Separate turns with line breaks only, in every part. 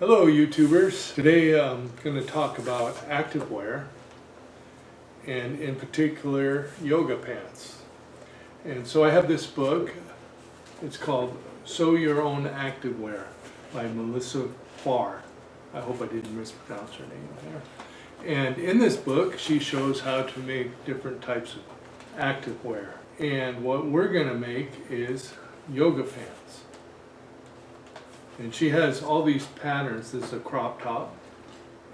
Hello YouTubers. Today I'm going to talk about activewear and in particular yoga pants. And so I have this book. It's called Sew Your Own Activewear by Melissa Farr. I hope I didn't mispronounce her name there. And in this book she shows how to make different types of activewear. And what we're going to make is yoga pants. And she has all these patterns. This is a crop top,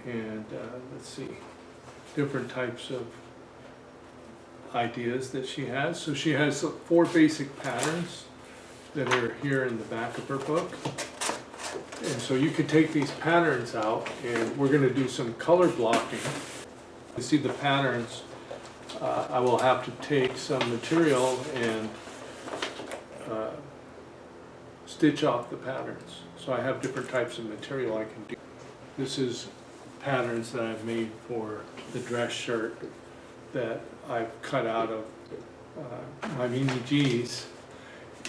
and let's see, different types of ideas that she has. So she has 4 basic patterns that are here in the back of her book. And so you could take these patterns out, and we're going to do some color blocking. To see the patterns, I will have to take some material and stitch off the patterns. So I have different types of material I can do. This is patterns that I've made for the dress shirt that I've cut out of my Mimi G's,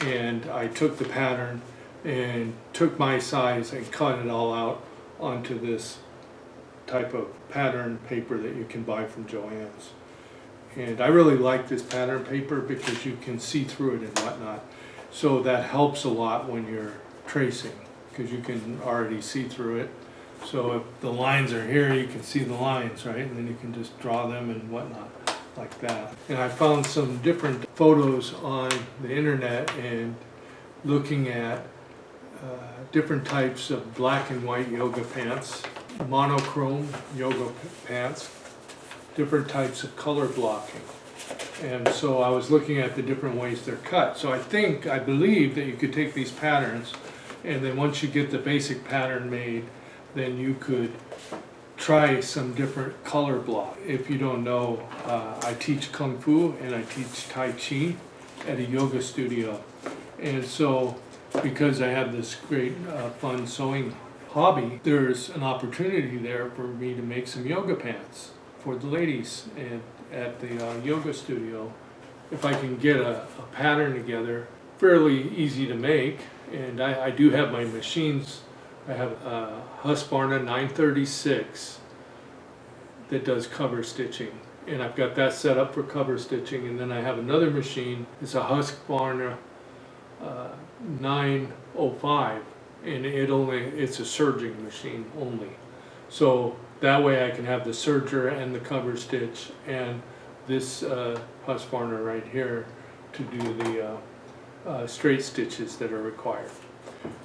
and I took the pattern and took my size and cut it all out onto this type of pattern paper that you can buy from Joann's. And I really like this pattern paper because you can see through it and whatnot. So that helps a lot when you're tracing, because you can already see through it. So if the lines are here, you can see the lines, right? And then you can just draw them and whatnot, like that. And I found some different photos on the internet and looking at different types of black and white yoga pants, monochrome yoga pants, different types of color blocking. And so I was looking at the different ways they're cut. So I believe that you could take these patterns, and then once you get the basic pattern made, then you could try some different color block. If you don't know, I teach Kung Fu and I teach Tai Chi at a yoga studio. And so because I have this great fun sewing hobby, there's an opportunity there for me to make some yoga pants for the ladies and at the yoga studio. If I can get a pattern together, fairly easy to make, and I do have my machines. I have a Husqvarna 936 that does cover stitching, and I've got that set up for cover stitching. And then I have another machine. It's a Husqvarna 905, and it's a serging machine only. So that way I can have the serger and the cover stitch and this Husqvarna right here to do the straight stitches that are required.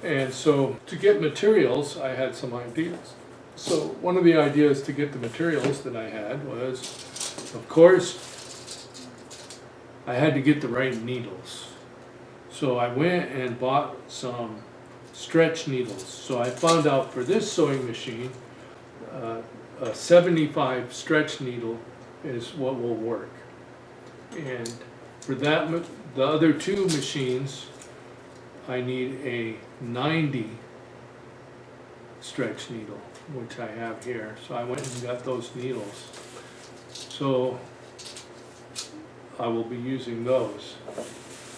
And so to get materials, I had some ideas. So one of the ideas to get the materials that I had was, of course, I had to get the right needles. So I went and bought some stretch needles. So I found out for this sewing machine, a 75 stretch needle is what will work. And for that, the other 2 machines, I need a 90 stretch needle, which I have here. So I went and got those needles. So I will be using those.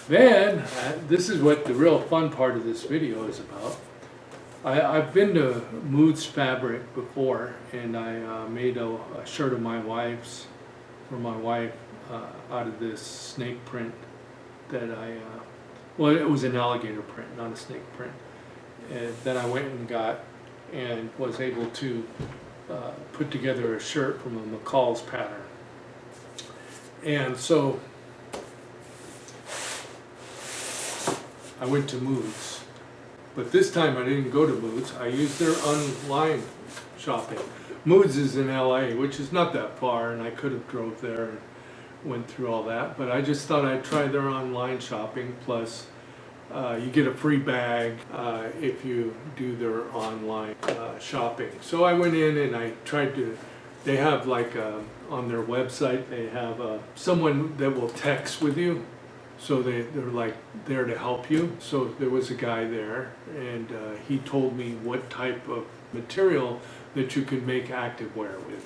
Then, this is what the real fun part of this video is about. I've been to Moods Fabric before, and I made a shirt of my wife's, for my wife, out of this snake print that well, it was an alligator print, not a snake print. And then I went and got, and was able to put together a shirt from a McCall's pattern. And so I went to Moods. But this time I didn't go to Moods. I used their online shopping. Moods is in LA, which is not that far, and I could have drove there and went through all that. But I just thought I'd try their online shopping. Plus, you get a free bag if you do their online shopping. So I went in and I tried to. They have like on their website, they have someone that will text with you. So they're like there to help you. So there was a guy there, and he told me what type of material that you could make activewear with.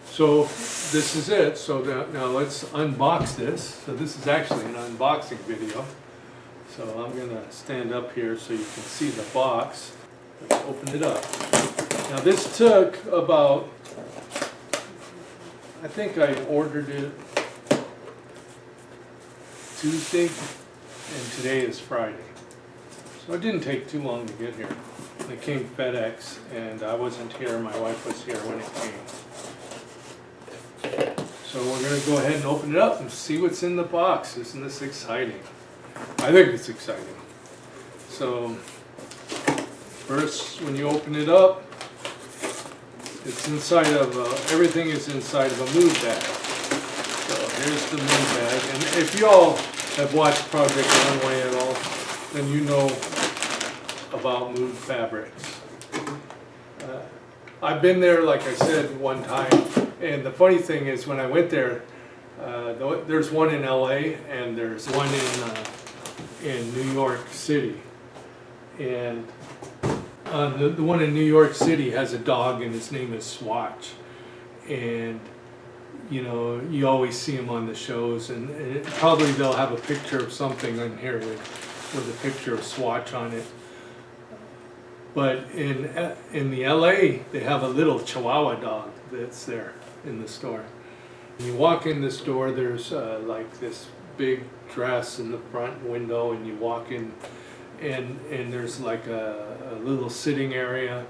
So this is it. So now let's unbox this. So this is actually an unboxing video. So I'm going to stand up here so you can see the box. Let's open it up. Now this took about, I think I ordered it Tuesday, and today is Friday. So it didn't take too long to get here. It came FedEx, and I wasn't here, my wife was here when it came. So we're gonna go ahead and open it up and see what's in the box. Isn't this exciting? I think it's exciting. So first, when you open it up, it's inside of, everything is inside of a mood bag. So here's the mood bag, and if you all have watched Project Runway at all, then you know about Mood Fabrics. I've been there, like I said, one time, and the funny thing is when I went there, there's one in LA and there's one in New York City. And the one in New York City has a dog and his name is Swatch. And you know, you always see him on the shows, and probably they'll have a picture of something in here with a picture of Swatch on it. But in the LA, they have a little Chihuahua dog that's there in the store. When you walk in the store, there's like this big dress in the front window, and you walk in, and there's like a little sitting area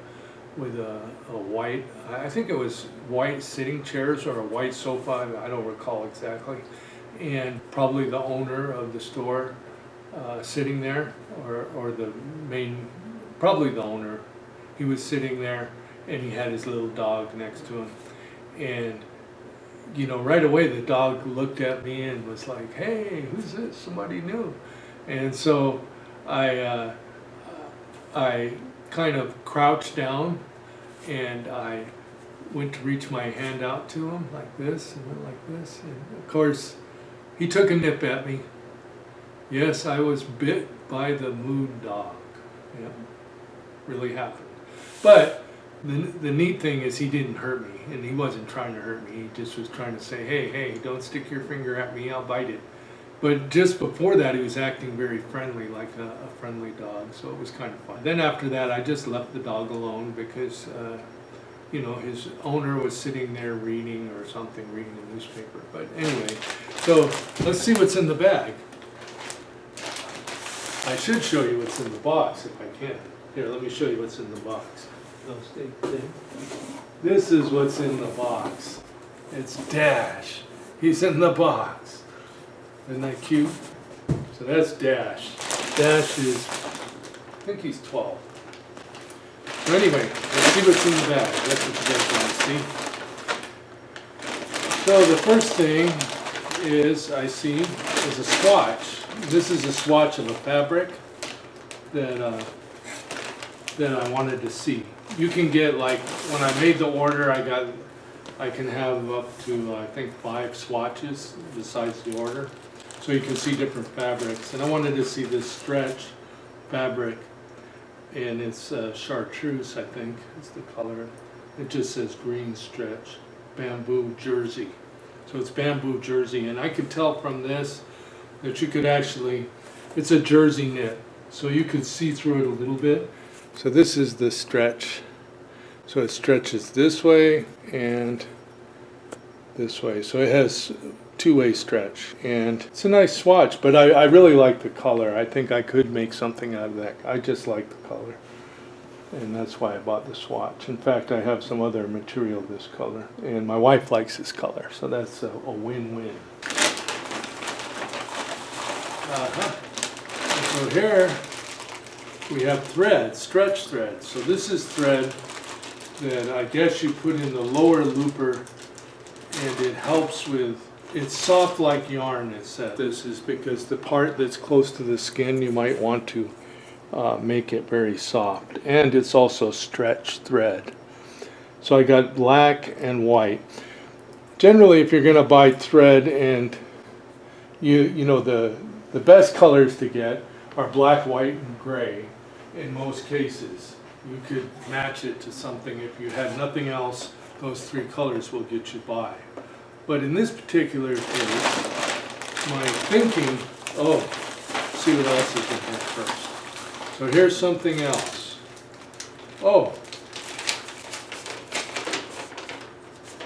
with a white, I think it was white sitting chairs or a white sofa, I don't recall exactly, and probably the owner of the store sitting there, or the main, probably the owner. He was sitting there and he had his little dog next to him, and you know, right away the dog looked at me and was like, "Hey, who's this? Somebody new." And so I kind of crouched down and I went to reach my hand out to him like this, and went like this, and of course he took a nip at me. Yes, I was bit by the mood dog. Yeah, really happened. But the neat thing is he didn't hurt me, and he wasn't trying to hurt me. He just was trying to say, hey, don't stick your finger at me, I'll bite it. But just before that, he was acting very friendly, like a friendly dog, so it was kind of fun. Then after that, I just left the dog alone because, you know, his owner was sitting there reading or something, reading a newspaper. But anyway, so let's see what's in the bag. I should show you what's in the box if I can. Here, let me show you what's in the box. No, stay. This is what's in the box. It's Dash. He's in the box. Isn't that cute? So that's Dash. Dash is, I think he's 12. So anyway, let's see what's in the bag. That's what you guys want to see. So the first thing I see is a swatch. This is a swatch of a fabric that I wanted to see. You can get, like, when I made the order, I can have up to, I think, 5 swatches besides the order. So you can see different fabrics. And I wanted to see this stretch fabric, and it's chartreuse, I think, is the color. It just says green stretch, bamboo jersey. So it's bamboo jersey, and I could tell from this that you could actually, it's a jersey knit, so you could see through it a little bit. So this is the stretch. So it stretches this way and this way. So it has two-way stretch, and it's a nice swatch, but I really like the color. I think I could make something out of that. I just like the color, and that's why I bought the swatch. In fact, I have some other material this color, and my wife likes this color, so that's a win-win. So here we have thread, stretch thread. So this is thread that I guess you put in the lower looper, and it helps with, it's soft like yarn, it says. This is because the part that's close to the skin, you might want to make it very soft. And it's also stretch thread. So I got black and white. Generally, if you're going to buy thread, and you know, the best colors to get are black, white, and gray in most cases. You could match it to something. If you had nothing else, those 3 colors will get you by. But in this particular case, my thinking, see what else is in here first. So here's something else. Oh,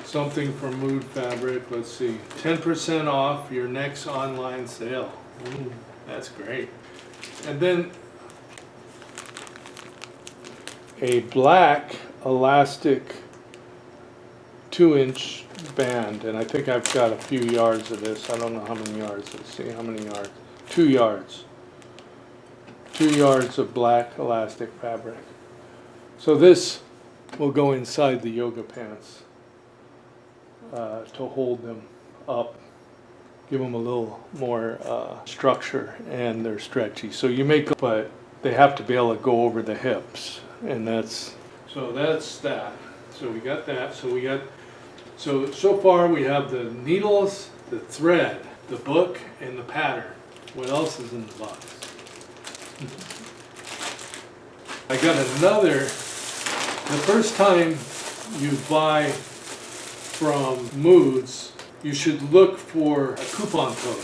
something from Mood Fabric. Let's see, 10% off your next online sale. Ooh, that's great. And then a black elastic 2-inch band, and I think I've got a few yards of this. I don't know how many yards. Let's see how many yards. 2 yards. 2 yards of black elastic fabric. So this will go inside the yoga pants to hold them up, give them a little more structure, and they're stretchy. So you make, but they have to be able to go over the hips, and that's that. So we got that. So far we have the needles, the thread, the book, and the pattern. What else is in the box? I got another. The first time you buy from Moods, you should look for a coupon code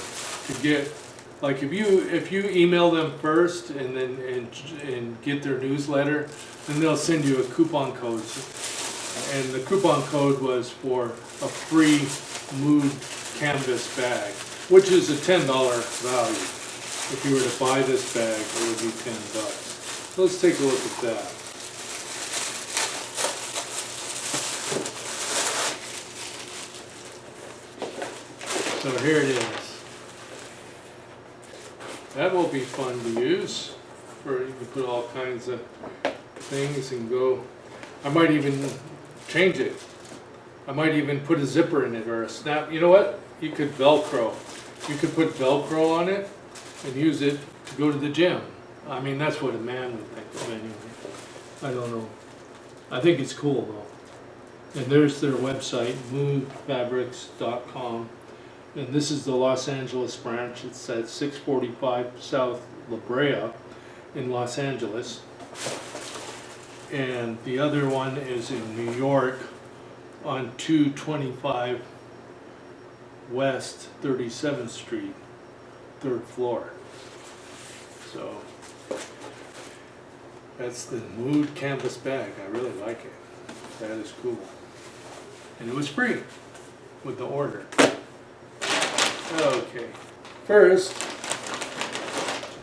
to get. Like if you email them first and then and get their newsletter, then they'll send you a coupon code. And the coupon code was for a free Mood canvas bag, which is a $10 value. If you were to buy this bag, it would be $10. Let's take a look at that. So here it is. That will be fun to use. You can put all kinds of things and go. I might even change it. I might even put a zipper in it or a snap. You know what? You could Velcro. You could put Velcro on it and use it to go to the gym. I mean, that's what a man would think of anyway. I don't know. I think it's cool though. And there's their website, moodfabrics.com. And this is the Los Angeles branch. It's at 645 South La Brea in Los Angeles. And the other one is in New York on 225 West 37th Street, 3rd floor. So that's the Mood canvas bag. I really like it. That is cool. And it was free with the order. Okay, first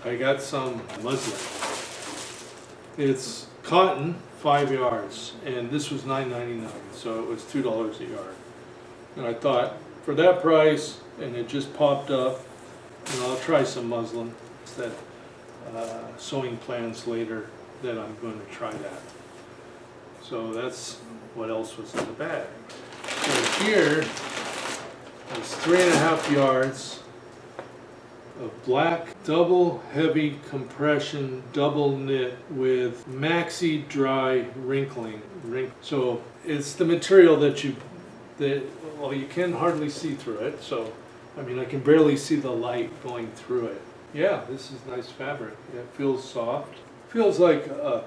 I got some muslin. It's cotton, 5 yards, and this was $9.99, so it was $2 a yard. And I thought, for that price, and it just popped up, and I'll try some muslin. That sewing plans later that I'm going to try that. So that's what else was in the bag. So here is 3.5 yards of black double heavy compression double knit with maxi dry wrinkling. So it's the material that you can hardly see through it. So I mean, I can barely see the light going through it. Yeah, this is nice fabric. It feels soft. Feels like a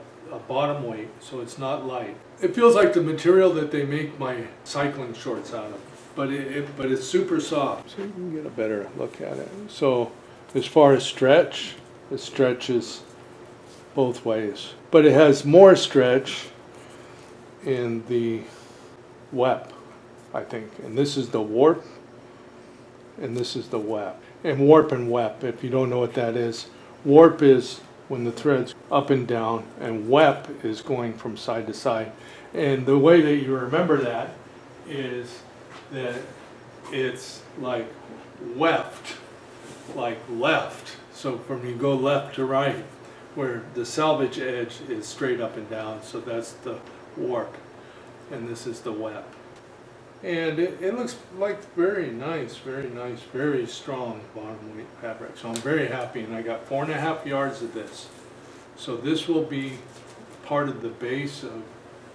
bottom weight, so it's not light. It feels like the material that they make my cycling shorts out of, but it's super soft. So you can get a better look at it. So as far as stretch, it stretches both ways, but it has more stretch in the wep, I think. And this is the warp, and this is the wep. And warp and wep, if you don't know what that is, warp is when the thread's up and down, and wep is going from side to side. And the way that you remember that is that it's like weft, like left. So from you go left to right, where the selvage edge is straight up and down, so that's the warp, and this is the wep. And it looks like very nice, very strong bottom weight fabric. So I'm very happy, and I got 4.5 yards of this. So this will be part of the base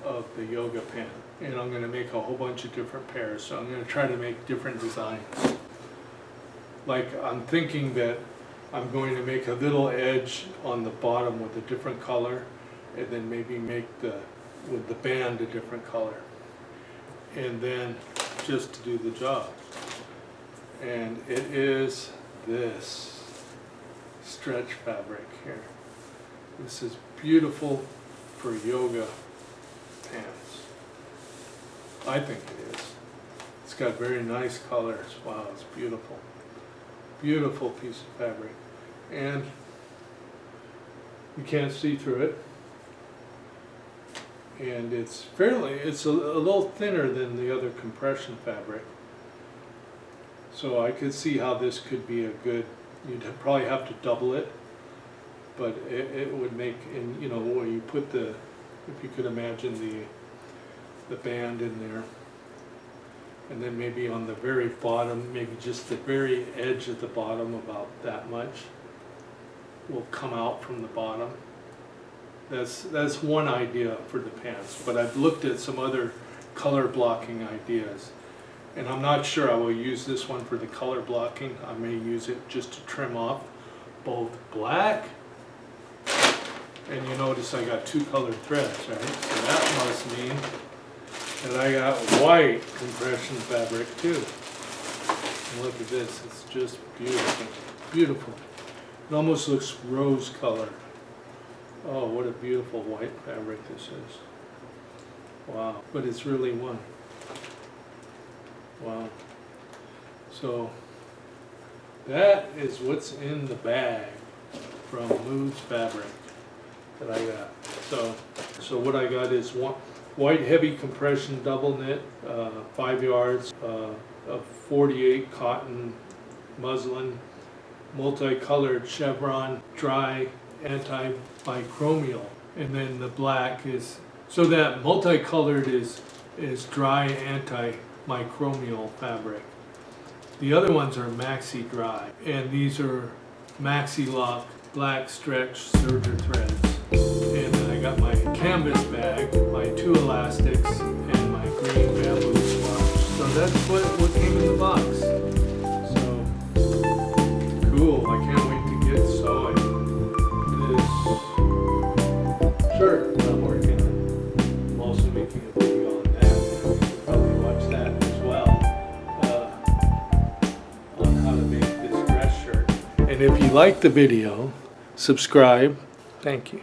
of the yoga pant. And I'm going to make a whole bunch of different pairs. So I'm going to try to make different designs. Like I'm thinking that I'm going to make a little edge on the bottom with a different color, and then maybe make with the band a different color. And then just to do the job. And it is this stretch fabric here. This is beautiful for yoga pants. I think it is. It's got very nice colors. Wow, it's beautiful. Beautiful piece of fabric. And you can't see through it. And it's a little thinner than the other compression fabric. So I could see how this could be a good, you'd probably have to double it, but it would make, and you know, where you put the, if you could imagine the band in there, and then maybe on the very bottom, maybe just the very edge of the bottom, about that much, will come out from the bottom. That's one idea for the pants, but I've looked at some other color blocking ideas, and I'm not sure I will use this one for the color blocking. I may use it just to trim off both black, and you notice I got two colored threads, right? So that must mean that I got white compression fabric too. And look at this, it's just beautiful, beautiful. It almost looks rose colored. Oh, what a beautiful white fabric this is. Wow, but it's really one. Wow. So that is what's in the bag from Moods Fabric that I got. So what I got is one white heavy compression double knit, 5 yards of 48 cotton muslin, multicolored chevron dry antimicrobial, and then the black is, so that multicolored is dry antimicrobial fabric. The other ones are maxi dry, and these are maxi lock black stretch serger threads. And then I got my canvas bag, my 2 elastics, and my green bamboo swatch. So that's what came in the box. So cool, I can't wait to get sewing this shirt that I'm working on. I'm also making a video on that. You can probably watch that as well, on how to make this dress shirt. And if you like the video, subscribe. Thank you.